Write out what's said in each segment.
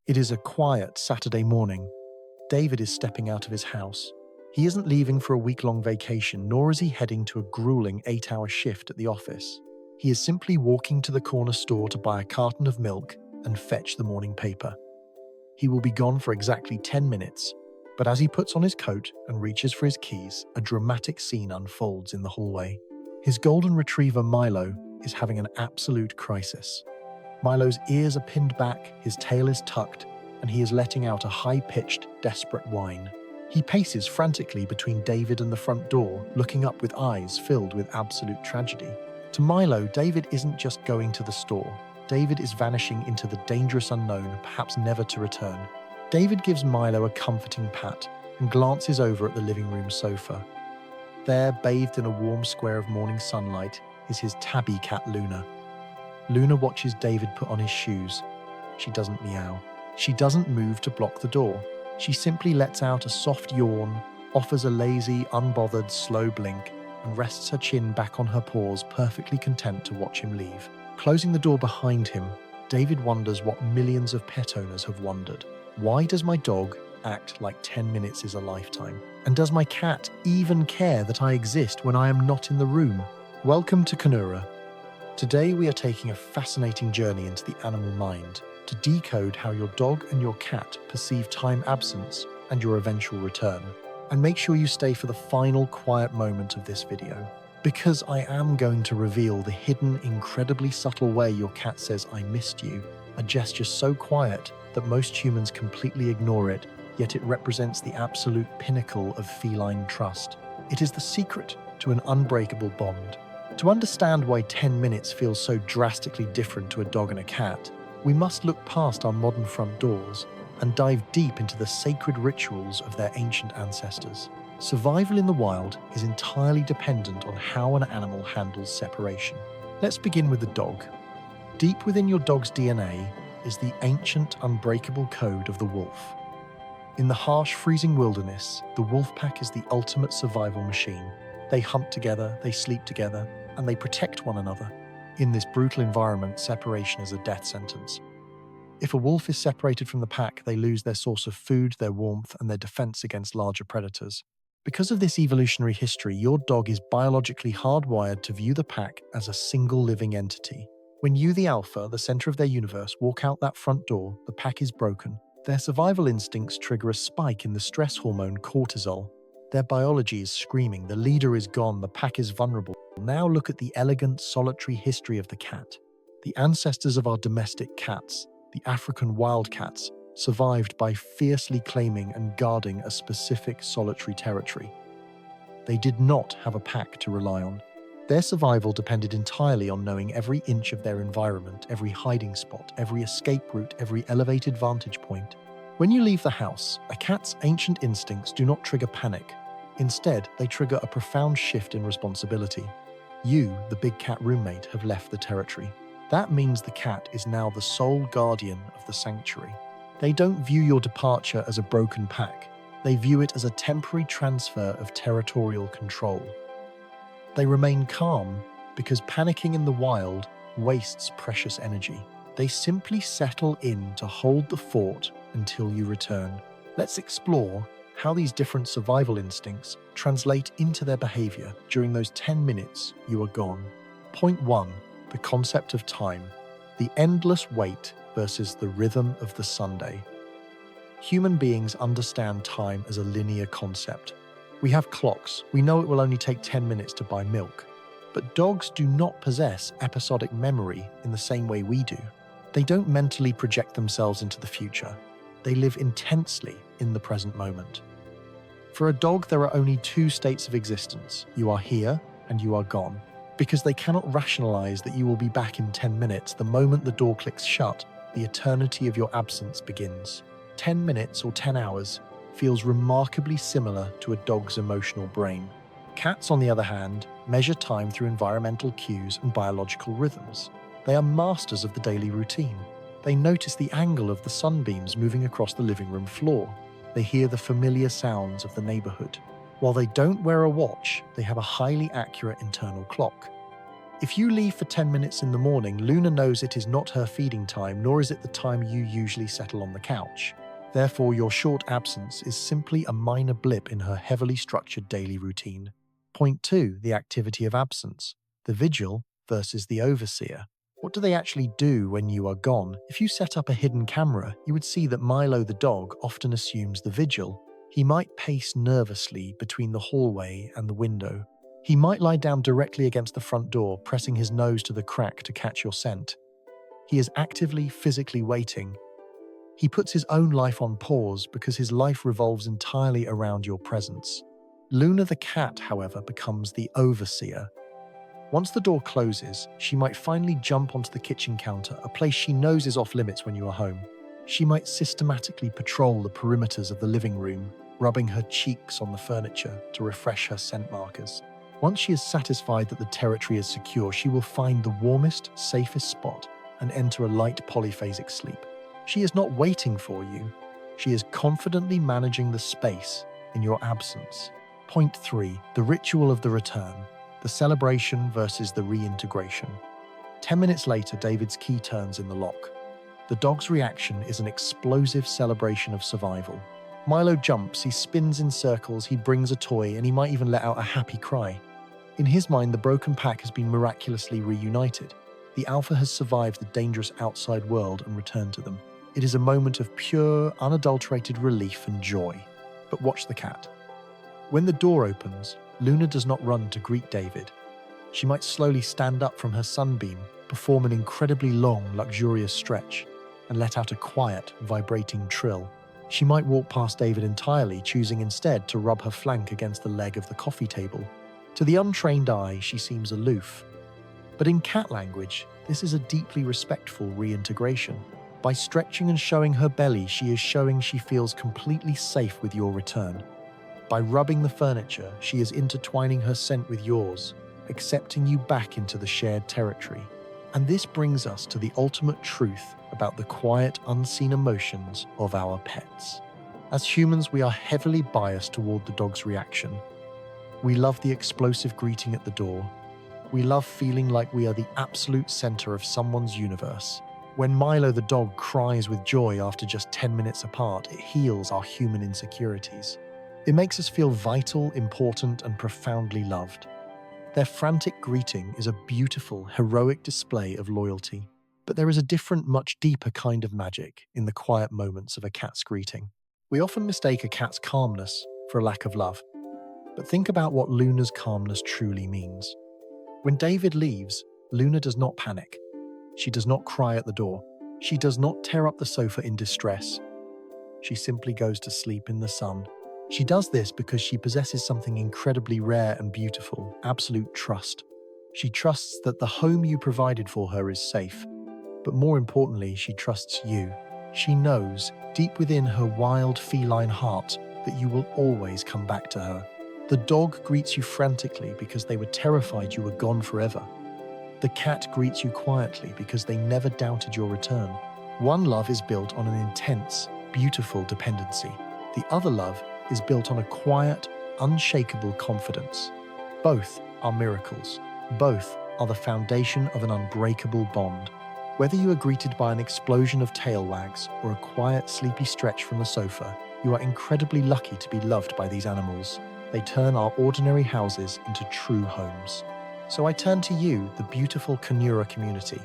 It is a quiet Saturday morning. David is stepping out of his house. He isn't leaving for a week-long vacation, nor is he heading to a grueling 8-hour shift at the office. He is simply walking to the corner store to buy a carton of milk and fetch the morning paper. He will be gone for exactly 10 minutes, but as he puts on his coat and reaches for his keys, a dramatic scene unfolds in the hallway. His golden retriever Milo is having an absolute crisis. Milo's ears are pinned back, his tail is tucked, and he is letting out a high-pitched, desperate whine. He paces frantically between David and the front door, looking up with eyes filled with absolute tragedy. To Milo, David isn't just going to the store. David is vanishing into the dangerous unknown, perhaps never to return. David gives Milo a comforting pat and glances over at the living room sofa. There, bathed in a warm square of morning sunlight, is his tabby cat Luna. Luna watches David put on his shoes. She doesn't meow. She doesn't move to block the door. She simply lets out a soft yawn, offers a lazy, unbothered, slow blink, and rests her chin back on her paws, perfectly content to watch him leave. Closing the door behind him, David wonders what millions of pet owners have wondered. Why does my dog act like 10 minutes is a lifetime? And does my cat even care that I exist when I am not in the room? Welcome to Canura. Today we are taking a fascinating journey into the animal mind to decode how your dog and your cat perceive time absence and your eventual return. And make sure you stay for the final quiet moment of this video, because I am going to reveal the hidden, incredibly subtle way your cat says "I missed you," a gesture so quiet that most humans completely ignore it, yet it represents the absolute pinnacle of feline trust. It is the secret to an unbreakable bond. To understand why 10 minutes feels so drastically different to a dog and a cat, we must look past our modern front doors and dive deep into the sacred rituals of their ancient ancestors. Survival in the wild is entirely dependent on how an animal handles separation. Let's begin with the dog. Deep within your dog's DNA is the ancient, unbreakable code of the wolf. In the harsh, freezing wilderness, the wolf pack is the ultimate survival machine. They hunt together, they sleep together, and they protect one another. In this brutal environment, separation is a death sentence. If a wolf is separated from the pack, they lose their source of food, their warmth, and their defense against larger predators. Because of this evolutionary history, your dog is biologically hardwired to view the pack as a single living entity. When you, the alpha, the center of their universe, walk out that front door, the pack is broken. Their survival instincts trigger a spike in the stress hormone cortisol. Their biology is screaming, the leader is gone, the pack is vulnerable. Now look at the elegant, solitary history of the cat. The ancestors of our domestic cats, the African wildcats, survived by fiercely claiming and guarding a specific solitary territory. They did not have a pack to rely on. Their survival depended entirely on knowing every inch of their environment, every hiding spot, every escape route, every elevated vantage point. When you leave the house, a cat's ancient instincts do not trigger panic. Instead, they trigger a profound shift in responsibility. You, the big cat roommate, have left the territory. That means the cat is now the sole guardian of the sanctuary. They don't view your departure as a broken pack. They view it as a temporary transfer of territorial control. They remain calm because panicking in the wild wastes precious energy. They simply settle in to hold the fort until you return. Let's explore how these different survival instincts translate into their behavior during those 10 minutes you are gone. Point 1. The concept of time. The endless wait versus the rhythm of the Sunday. Human beings understand time as a linear concept. We have clocks. We know it will only take 10 minutes to buy milk. But dogs do not possess episodic memory in the same way we do. They don't mentally project themselves into the future. They live intensely in the present moment. For a dog, there are only two states of existence. You are here and you are gone. Because they cannot rationalize that you will be back in 10 minutes, the moment the door clicks shut, the eternity of your absence begins. 10 minutes or 10 hours feels remarkably similar to a dog's emotional brain. Cats, on the other hand, measure time through environmental cues and biological rhythms. They are masters of the daily routine. They notice the angle of the sunbeams moving across the living room floor. They hear the familiar sounds of the neighborhood. While they don't wear a watch, they have a highly accurate internal clock. If you leave for 10 minutes in the morning, Luna knows it is not her feeding time, nor is it the time you usually settle on the couch. Therefore, your short absence is simply a minor blip in her heavily structured daily routine. Point 2. The activity of absence. The vigil versus the overseer. What do they actually do when you are gone? If you set up a hidden camera, you would see that Milo the dog often assumes the vigil. He might pace nervously between the hallway and the window. He might lie down directly against the front door, pressing his nose to the crack to catch your scent. He is actively, physically waiting. He puts his own life on pause because his life revolves entirely around your presence. Luna the cat, however, becomes the overseer. Once the door closes, she might finally jump onto the kitchen counter, a place she knows is off limits when you are home. She might systematically patrol the perimeters of the living room, rubbing her cheeks on the furniture to refresh her scent markers. Once she is satisfied that the territory is secure, she will find the warmest, safest spot and enter a light polyphasic sleep. She is not waiting for you. She is confidently managing the space in your absence. Point 3. The ritual of the return. The celebration versus the reintegration. 10 minutes later, David's key turns in the lock. The dog's reaction is an explosive celebration of survival. Milo jumps, he spins in circles, he brings a toy, and he might even let out a happy cry. In his mind, the broken pack has been miraculously reunited. The alpha has survived the dangerous outside world and returned to them. It is a moment of pure, unadulterated relief and joy. But watch the cat. When the door opens, Luna does not run to greet David. She might slowly stand up from her sunbeam, perform an incredibly long, luxurious stretch, and let out a quiet, vibrating trill. She might walk past David entirely, choosing instead to rub her flank against the leg of the coffee table. To the untrained eye, she seems aloof. But in cat language, this is a deeply respectful reintegration. By stretching and showing her belly, she is showing she feels completely safe with your return. By rubbing the furniture, she is intertwining her scent with yours, accepting you back into the shared territory. And this brings us to the ultimate truth about the quiet, unseen emotions of our pets. As humans, we are heavily biased toward the dog's reaction. We love the explosive greeting at the door. We love feeling like we are the absolute center of someone's universe. When Milo the dog cries with joy after just 10 minutes apart, it heals our human insecurities. It makes us feel vital, important, and profoundly loved. Their frantic greeting is a beautiful, heroic display of loyalty. But there is a different, much deeper kind of magic in the quiet moments of a cat's greeting. We often mistake a cat's calmness for a lack of love. But think about what Luna's calmness truly means. When David leaves, Luna does not panic. She does not cry at the door. She does not tear up the sofa in distress. She simply goes to sleep in the sun. She does this because she possesses something incredibly rare and beautiful: absolute trust. She trusts that the home you provided for her is safe. But more importantly, she trusts you. She knows, deep within her wild feline heart, that you will always come back to her. The dog greets you frantically because they were terrified you were gone forever. The cat greets you quietly because they never doubted your return. One love is built on an intense, beautiful dependency. The other love is built on a quiet, unshakable confidence. Both are miracles. Both are the foundation of an unbreakable bond. Whether you are greeted by an explosion of tail wags or a quiet, sleepy stretch from the sofa, you are incredibly lucky to be loved by these animals. They turn our ordinary houses into true homes. So I turn to you, the beautiful Canura community.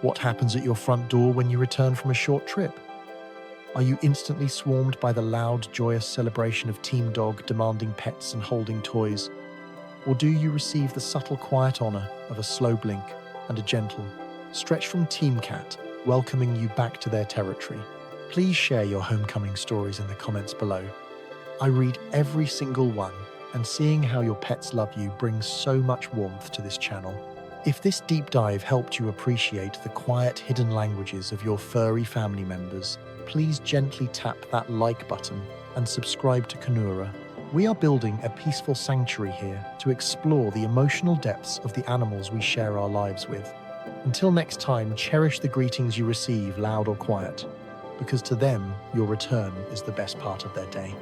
What happens at your front door when you return from a short trip? Are you instantly swarmed by the loud, joyous celebration of Team Dog demanding pets and holding toys? Or do you receive the subtle, quiet honor of a slow blink and a gentle stretch from Team Cat, welcoming you back to their territory? Please share your homecoming stories in the comments below. I read every single one, and seeing how your pets love you brings so much warmth to this channel. If this deep dive helped you appreciate the quiet, hidden languages of your furry family members, please gently tap that like button and subscribe to Canura. We are building a peaceful sanctuary here to explore the emotional depths of the animals we share our lives with. Until next time, cherish the greetings you receive, loud or quiet, because to them, your return is the best part of their day.